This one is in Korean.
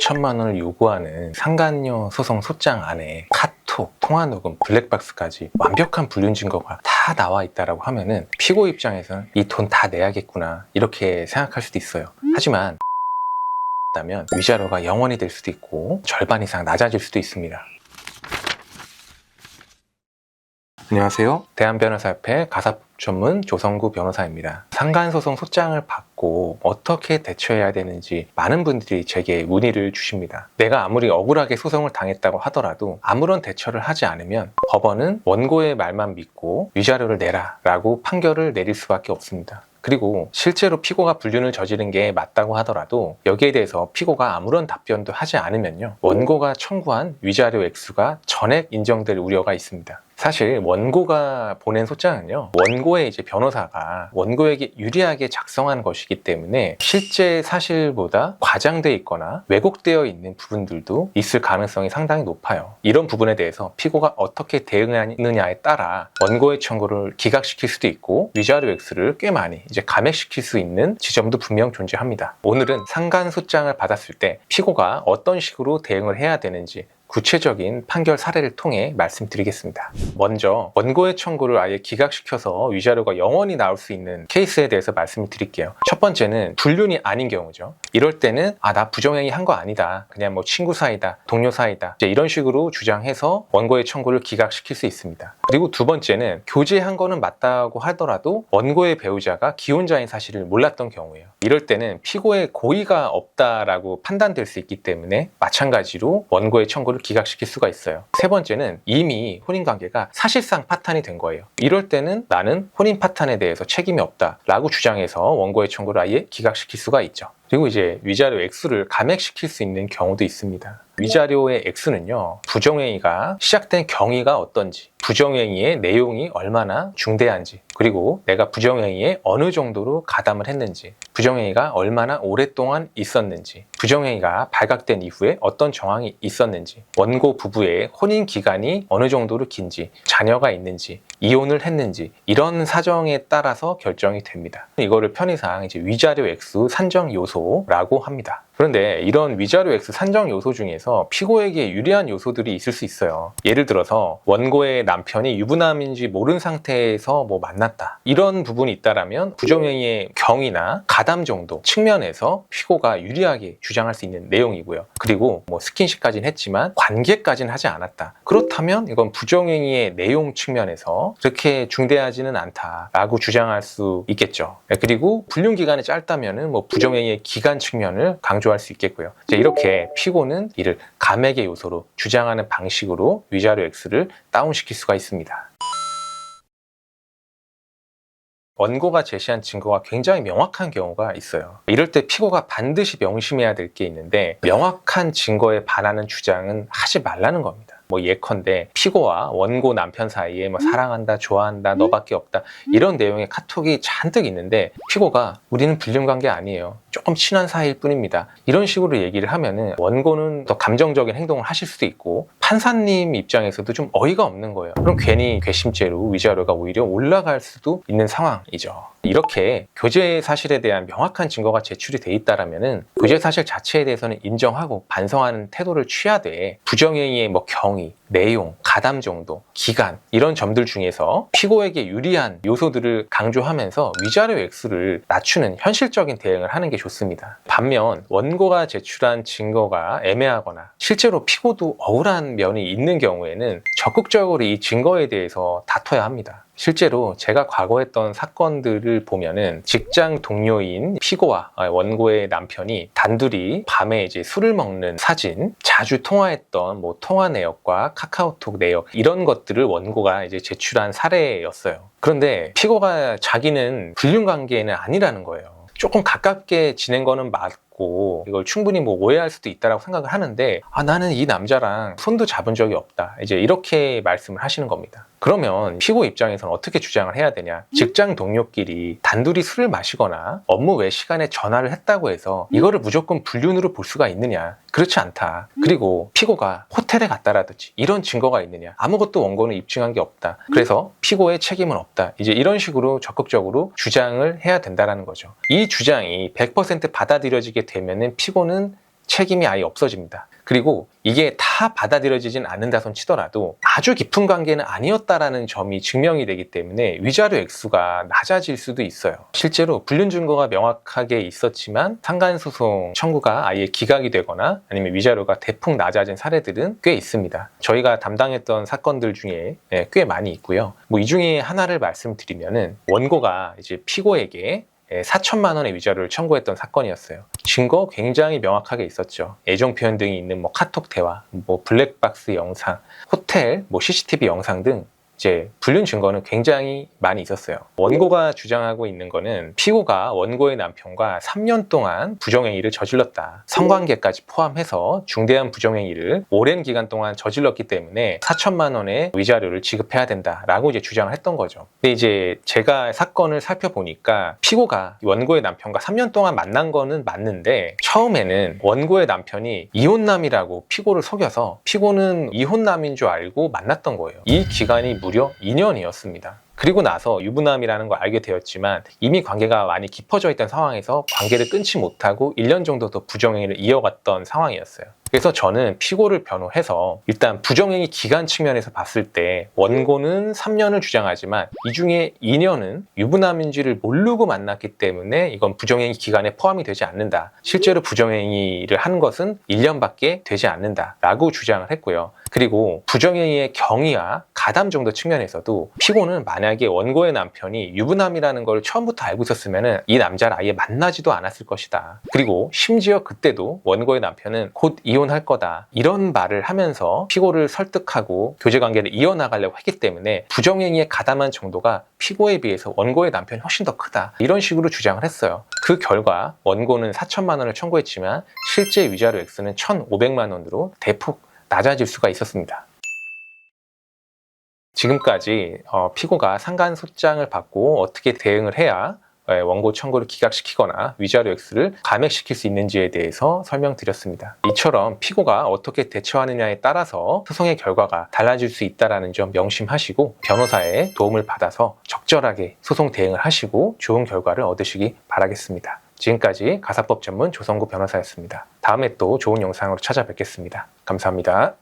5천만 원을 요구하는 상간녀 소송 소장 안에 카톡, 통화 녹음, 블랙박스까지 완벽한 불륜 증거가 다 나와 있다라고 하면은 피고 입장에서는 이 돈 다 내야겠구나 이렇게 생각할 수도 있어요. 하지만 다면 위자료가 0원이 될 수도 있고 절반 이상 낮아질 수도 있습니다. 안녕하세요. 대한변호사협회 가사법 전문 조성구 변호사입니다. 상간소송 소장을 받고 어떻게 대처해야 되는지 많은 분들이 제게 문의를 주십니다. 내가 아무리 억울하게 소송을 당했다고 하더라도 아무런 대처를 하지 않으면 법원은 원고의 말만 믿고 위자료를 내라 라고 판결을 내릴 수밖에 없습니다. 그리고 실제로 피고가 불륜을 저지른 게 맞다고 하더라도 여기에 대해서 피고가 아무런 답변도 하지 않으면요, 원고가 청구한 위자료 액수가 전액 인정될 우려가 있습니다. 사실 원고가 보낸 소장은요, 원고의 변호사가 원고에게 유리하게 작성한 것이기 때문에 실제 사실보다 과장돼 있거나 왜곡되어 있는 부분들도 있을 가능성이 상당히 높아요. 이런 부분에 대해서 피고가 어떻게 대응하느냐에 따라 원고의 청구를 기각시킬 수도 있고 위자료 액수를 꽤 많이 감액시킬 수 있는 지점도 분명 존재합니다. 오늘은 상간소장을 받았을 때 피고가 어떤 식으로 대응을 해야 되는지 구체적인 판결 사례를 통해 말씀드리겠습니다. 먼저 원고의 청구를 아예 기각시켜서 위자료가 0원이 나올 수 있는 케이스에 대해서 말씀을 드릴게요. 첫 번째는 불륜이 아닌 경우죠. 이럴 때는 나 부정행위 한 거 아니다, 그냥 뭐 친구 사이다, 동료 사이다, 이런 식으로 주장해서 원고의 청구를 기각시킬 수 있습니다. 그리고 두 번째는 교제한 거는 맞다고 하더라도 원고의 배우자가 기혼자인 사실을 몰랐던 경우예요. 이럴 때는 피고의 고의가 없다라고 판단될 수 있기 때문에 마찬가지로 원고의 청구를 기각시킬 수가 있어요. 세 번째는 이미 혼인관계가 사실상 파탄이 된 거예요. 이럴 때는 나는 혼인 파탄에 대해서 책임이 없다라고 주장해서 원고의 청구를 아예 기각시킬 수가 있죠. 그리고 위자료 액수를 감액시킬 수 있는 경우도 있습니다. 위자료의 액수는요, 부정행위가 시작된 경위가 어떤지, 부정행위의 내용이 얼마나 중대한지, 그리고 내가 부정행위에 어느 정도로 가담을 했는지, 부정행위가 얼마나 오랫동안 있었는지, 부정행위가 발각된 이후에 어떤 정황이 있었는지, 원고 부부의 혼인 기간이 어느 정도로 긴지, 자녀가 있는지, 이혼을 했는지, 이런 사정에 따라서 결정이 됩니다. 이거를 편의상 위자료 액수 산정 요소라고 합니다. 그런데 이런 위자료 액수 산정 요소 중에서 피고에게 유리한 요소들이 있을 수 있어요. 예를 들어서 원고의 남편이 유부남인지 모른 상태에서 만났다, 이런 부분이 있다라면 부정행위의 경위나 가담 정도 측면에서 피고가 유리하게 주장할 수 있는 내용이고요. 그리고 스킨십까지는 했지만 관계까지는 하지 않았다, 그렇다면 이건 부정행위의 내용 측면에서 그렇게 중대하지는 않다라고 주장할 수 있겠죠. 그리고 불륜 기간이 짧다면은 부정행위의 기간 측면을 강조할 수 있겠고요. 이렇게 피고는 이를 감액의 요소로 주장하는 방식으로 위자료 액수를 다운시킬 수가 있습니다. 원고가 제시한 증거가 굉장히 명확한 경우가 있어요. 이럴 때 피고가 반드시 명심해야 될 게 있는데, 명확한 증거에 반하는 주장은 하지 말라는 겁니다. 예컨대 피고와 원고 남편 사이에 사랑한다, 좋아한다, 너밖에 없다, 이런 내용의 카톡이 잔뜩 있는데 피고가 우리는 불륜관계 아니에요, 조금 친한 사이일 뿐입니다, 이런 식으로 얘기를 하면은 원고는 더 감정적인 행동을 하실 수도 있고 판사님 입장에서도 좀 어이가 없는 거예요. 그럼 괜히 괘씸죄로 위자료가 오히려 올라갈 수도 있는 상황이죠. 이렇게 교제 사실에 대한 명확한 증거가 제출이 돼 있다라면은 교제 사실 자체에 대해서는 인정하고 반성하는 태도를 취하되 부정행위의 경위, 내용, 가담 정도, 기간, 이런 점들 중에서 피고에게 유리한 요소들을 강조하면서 위자료 액수를 낮추는 현실적인 대응을 하는 게 좋습니다. 반면 원고가 제출한 증거가 애매하거나 실제로 피고도 억울한 면이 있는 경우에는 적극적으로 이 증거에 대해서 다퉈야 합니다. 실제로 제가 과거에 했던 사건들을 보면은 직장 동료인 피고와 원고의 남편이 단둘이 밤에 술을 먹는 사진, 자주 통화했던 통화 내역과 카카오톡 내역, 이런 것들을 원고가 제출한 사례였어요. 그런데 피고가 자기는 불륜 관계는 아니라는 거예요. 조금 가깝게 지낸 거는 맞고 이걸 충분히 오해할 수도 있다고 생각을 하는데, 나는 이 남자랑 손도 잡은 적이 없다, 이렇게 말씀을 하시는 겁니다. 그러면 피고 입장에서는 어떻게 주장을 해야 되냐? 직장 동료끼리 단둘이 술을 마시거나 업무 외 시간에 전화를 했다고 해서 이거를 무조건 불륜으로 볼 수가 있느냐? 그렇지 않다. 그리고 피고가 호텔에 갔다라든지 이런 증거가 있느냐? 아무것도 원고는 입증한 게 없다, 그래서 피고의 책임은 없다, 이런 식으로 적극적으로 주장을 해야 된다는 거죠. 이 주장이 100% 받아들여지게 되면은 피고는 책임이 아예 없어집니다. 그리고 이게 다 받아들여지진 않는다손 치더라도 아주 깊은 관계는 아니었다라는 점이 증명이 되기 때문에 위자료 액수가 낮아질 수도 있어요. 실제로 불륜 증거가 명확하게 있었지만 상간소송 청구가 아예 기각이 되거나 아니면 위자료가 대폭 낮아진 사례들은 꽤 있습니다. 저희가 담당했던 사건들 중에 꽤 많이 있고요. 이 중에 하나를 말씀드리면은 원고가 이제 피고에게 4천만 원의 위자료를 청구했던 사건이었어요. 증거 굉장히 명확하게 있었죠. 애정 표현 등이 있는 카톡 대화, 블랙박스 영상, 호텔, CCTV 영상 등 이제 불륜 증거는 굉장히 많이 있었어요. 원고가 주장하고 있는 거는 피고가 원고의 남편과 3년 동안 부정행위를 저질렀다. 성관계까지 포함해서 중대한 부정행위를 오랜 기간 동안 저질렀기 때문에 4천만 원의 위자료를 지급해야 된다라고 이제 주장을 했던 거죠. 근데 이제 제가 사건을 살펴보니까 피고가 원고의 남편과 3년 동안 만난 거는 맞는데 처음에는 원고의 남편이 이혼남이라고 피고를 속여서 피고는 이혼남인 줄 알고 만났던 거예요. 이 기간이 무려 2년이었습니다. 그리고 나서 유부남이라는 걸 알게 되었지만 이미 관계가 많이 깊어져 있던 상황에서 관계를 끊지 못하고 1년 정도 더 부정행위를 이어갔던 상황이었어요. 그래서 저는 피고를 변호해서 일단 부정행위 기간 측면에서 봤을 때 원고는 3년을 주장하지만 이 중에 2년은 유부남인지를 모르고 만났기 때문에 이건 부정행위 기간에 포함이 되지 않는다. 실제로 부정행위를 한 것은 1년밖에 되지 않는다라고 주장을 했고요. 그리고 부정행위의 경위와 가담 정도 측면에서도 피고는 만약에 원고의 남편이 유부남이라는 걸 처음부터 알고 있었으면 이 남자를 아예 만나지도 않았을 것이다. 그리고 심지어 그때도 원고의 남편은 곧 이혼할 거다 이런 말을 하면서 피고를 설득하고 교제관계를 이어나가려고 했기 때문에 부정행위에 가담한 정도가 피고에 비해서 원고의 남편이 훨씬 더 크다 이런 식으로 주장을 했어요. 그 결과 원고는 4천만 원을 청구했지만 실제 위자료 액수는 1,500만 원으로 대폭 낮아질 수가 있었습니다. 지금까지 피고가 상간소장을 받고 어떻게 대응을 해야 원고 청구를 기각시키거나 위자료 액수를 감액시킬 수 있는지에 대해서 설명드렸습니다. 이처럼 피고가 어떻게 대처하느냐에 따라서 소송의 결과가 달라질 수 있다는 점 명심하시고 변호사의 도움을 받아서 적절하게 소송 대응을 하시고 좋은 결과를 얻으시기 바라겠습니다. 지금까지 가사법 전문 조성구 변호사였습니다. 다음에 또 좋은 영상으로 찾아뵙겠습니다. 감사합니다.